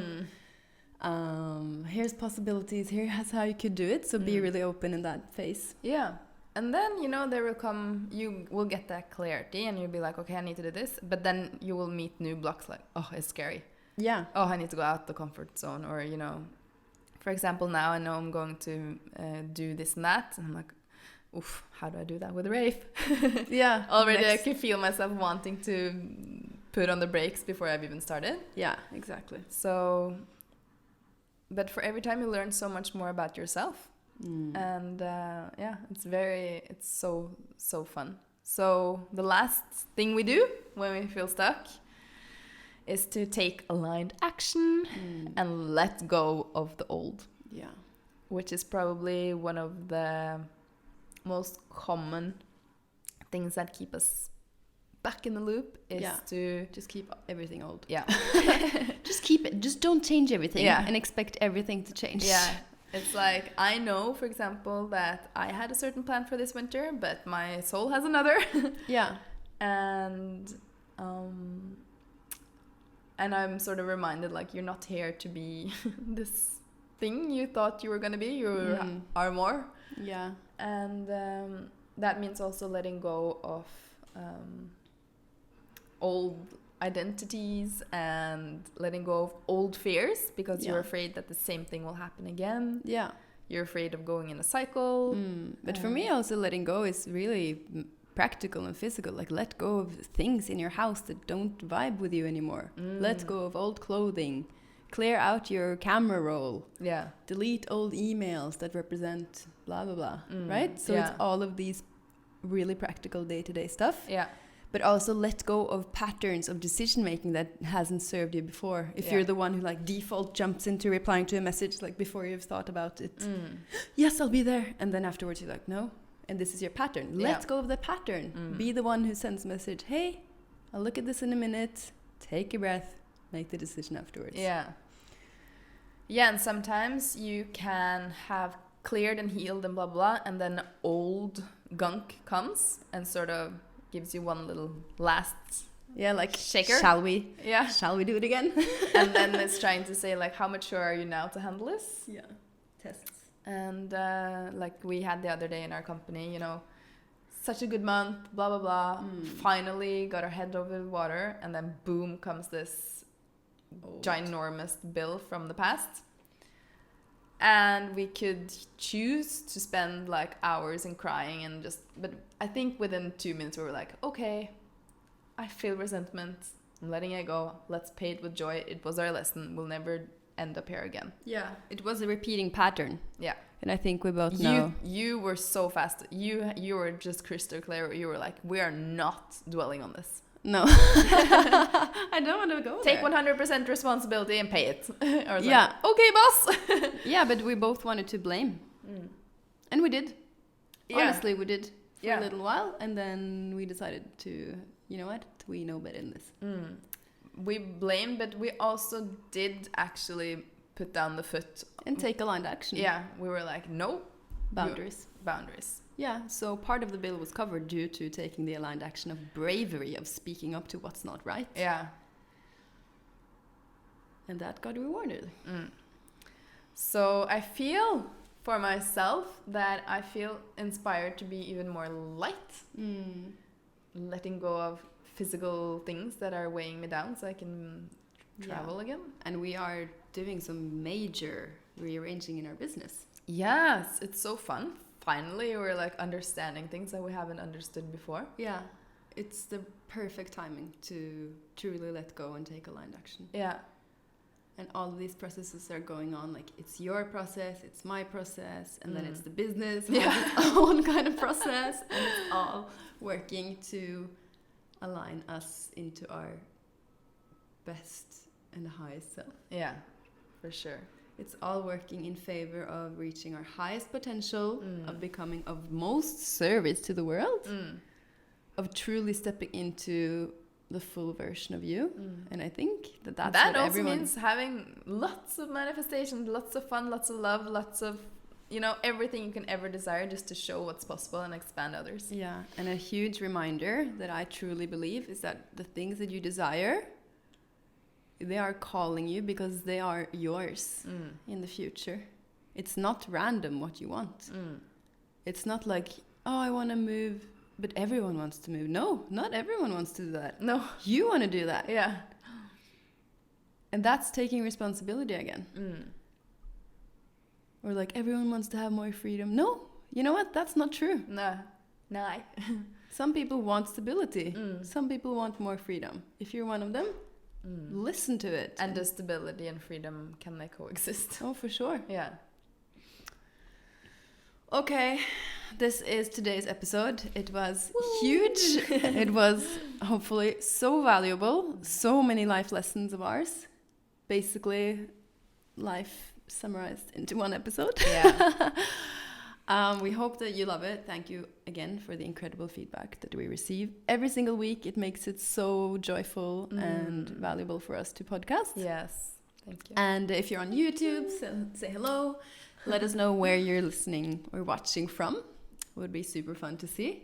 Here's possibilities, here's how you could do it. So be really open in that phase. Yeah. And then, there will come, you will get that clarity and you'll be like, okay, I need to do this. But then you will meet new blocks like, oh, it's scary. Yeah. Oh, I need to go out the comfort zone. Or, for example, now I know I'm going to do this and that. And I'm like, oof, how do I do that with Rafe? Yeah. Already I can feel myself wanting to put on the brakes before I've even started. Yeah, exactly. So... But for every time you learn so much more about yourself. And it's so fun. So the last thing we do when we feel stuck is to take aligned action and let go of the old. Yeah. Which is probably one of the most common things that keep us back in the loop is to just keep everything old. Yeah. Just keep it. Just don't change everything and expect everything to change. Yeah. It's like, I know, for example, that I had a certain plan for this winter, but my soul has another. Yeah. And I'm sort of reminded, like, you're not here to be this thing you thought you were going to be. You are more. Yeah. And that means also letting go of old identities and letting go of old fears because Yeah. you're afraid that the same thing will happen again. Yeah. You're afraid of going in a cycle. But for me, also letting go is really practical and physical. Like, let go of things in your house that don't vibe with you anymore. Let go of old clothing. Clear out your camera roll. Yeah. Delete old emails that represent blah, blah, blah. Right? So Yeah. it's all of these really practical day-to-day stuff. Yeah. But also let go of patterns of decision making that hasn't served you before. If you're the one who like default jumps into replying to a message like before you've thought about it. Yes, I'll be there. And then afterwards you're like, no. And this is your pattern. Let go of the pattern. Be the one who sends a message. Hey, I'll look at this in a minute. Take a breath. Make the decision afterwards. Yeah. Yeah, and sometimes you can have cleared and healed and blah, blah, and then old gunk comes and sort of gives you one little last like shaker. Shall we? Yeah. Shall we do it again? And then it's trying to say like, how mature are you now to handle this? Yeah. Tests. And like we had the other day in our company, you know, such a good month, blah, blah, blah. Finally got our head over the water. And then boom comes this ginormous bill from the past. And we could choose to spend like hours in crying and just, but I think within 2 minutes we were like, okay, I feel resentment. I'm letting it go. Let's pay it with joy. It was our lesson. We'll never end up here again. Yeah. It was a repeating pattern. Yeah. And I think we both know. You were so fast. You were just crystal clear. You were like, we are not dwelling on this. No. I don't want to go Take there. 100% responsibility and pay it. Or Yeah. like, okay, boss. Yeah, but we both wanted to blame. And we did. Yeah. Honestly, we did for Yeah. a little while. And then we decided to, you know what? We know better than this. We blamed, but we also did actually put down the foot. And take aligned action. Yeah, we were like, no. Boundaries. Boundaries. Yeah, so part of the bill was covered due to taking the aligned action of bravery, of speaking up to what's not right. Yeah. And that got rewarded. So I feel for myself that I feel inspired to be even more light. Letting go of physical things that are weighing me down so I can travel again. And we are doing some major rearranging in our business. Yes, it's so fun. Finally, we're like understanding things that we haven't understood before. Yeah, it's the perfect timing to truly let go and take aligned action. Yeah. And all of these processes are going on. Like, it's your process, it's my process, and then it's the business has its own kind of process. And it's all working to align us into our best and highest self. Yeah, for sure. It's all working in favor of reaching our highest potential, of becoming of most service to the world, of truly stepping into the full version of you. And I think that's that what also everyone... means having lots of manifestation, lots of fun, lots of love, lots of, you know, everything you can ever desire just to show what's possible and expand others. Yeah, and a huge reminder that I truly believe is that the things that you desire, they are calling you because they are yours in the future. It's not random what you want. It's not like, oh, I want to move, but everyone wants to move. No, not everyone wants to do that. No. You want to do that. Yeah. And that's taking responsibility again. Or like, everyone wants to have more freedom. No, you know what? That's not true. No. Some people want stability. Some people want more freedom. If you're one of them, listen to it. And the stability and freedom, can they coexist? Oh, for sure. Yeah. Okay, this is today's episode. It was huge. It was hopefully so valuable. So many life lessons of ours. Basically, life summarized into one episode. Yeah. We hope that you love it. Thank you again for the incredible feedback that we receive every single week. It makes it so joyful and valuable for us to podcast. Yes. Thank you. And if you're on YouTube, say hello. Let us know where you're listening or watching from. It would be super fun to see.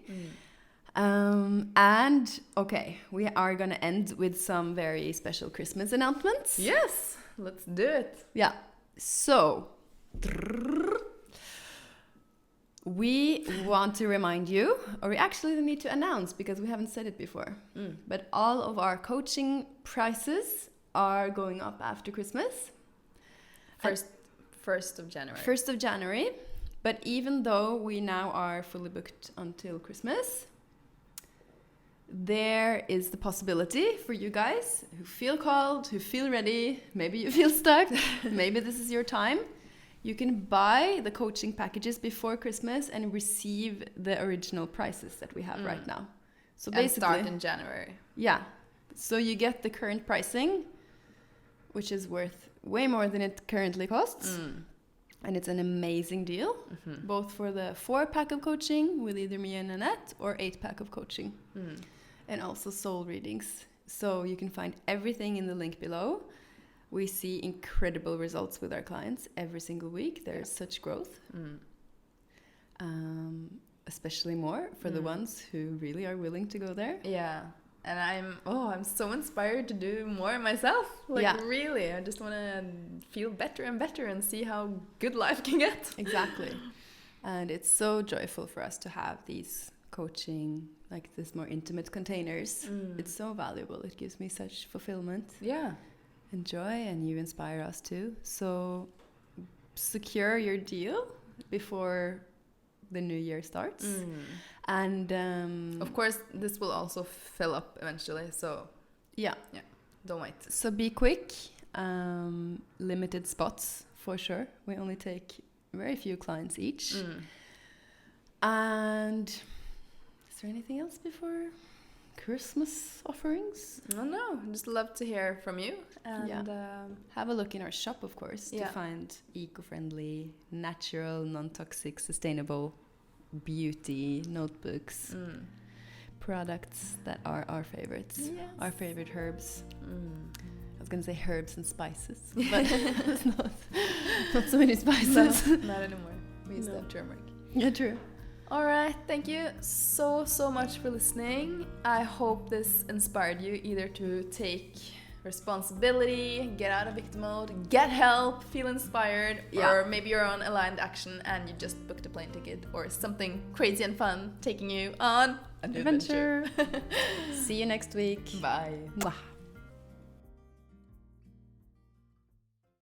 And okay, we are going to end with some very special Christmas announcements. Yes, let's do it. Yeah. So, We want to remind you, or we actually need to announce because we haven't said it before, but all of our coaching prices are going up after Christmas. First of January. 1st of January. But even though we now are fully booked until Christmas, there is the possibility for you guys who feel called, who feel ready, maybe you feel stuck, maybe this is your time. You can buy the coaching packages before Christmas and receive the original prices that we have right now. So basically, and start in January. Yeah. So you get the current pricing, which is worth way more than it currently costs. And it's an amazing deal, both for the 4-pack of coaching with either me and Annette or 8-pack of coaching. And also soul readings. So you can find everything in the link below. We see incredible results with our clients every single week. There's such growth. Especially more for the ones who really are willing to go there. Yeah. And I'm so inspired to do more myself. Really, I just want to feel better and better and see how good life can get. Exactly. And it's so joyful for us to have these coaching, like this more intimate containers. It's so valuable. It gives me such fulfillment. Yeah. And joy, and you inspire us too. So secure your deal before the new year starts. And of course, this will also fill up eventually. So yeah, don't wait. So be quick. Limited spots for sure. We only take very few clients each. And is there anything else before Christmas offerings? No, just love to hear from you. And have a look in our shop, of course, to find eco-friendly, natural, non-toxic, sustainable beauty notebooks, products that are our favorites, our favorite herbs. I was going to say herbs and spices, but it's not so many spices. No, not anymore. We used to have turmeric. Yeah, true. All right, thank you so much for listening. I hope this inspired you either to take responsibility, get out of victim mode, get help, feel inspired, or maybe you're on aligned action and you just booked a plane ticket or something crazy and fun taking you on an adventure. See you next week. Bye. Mwah.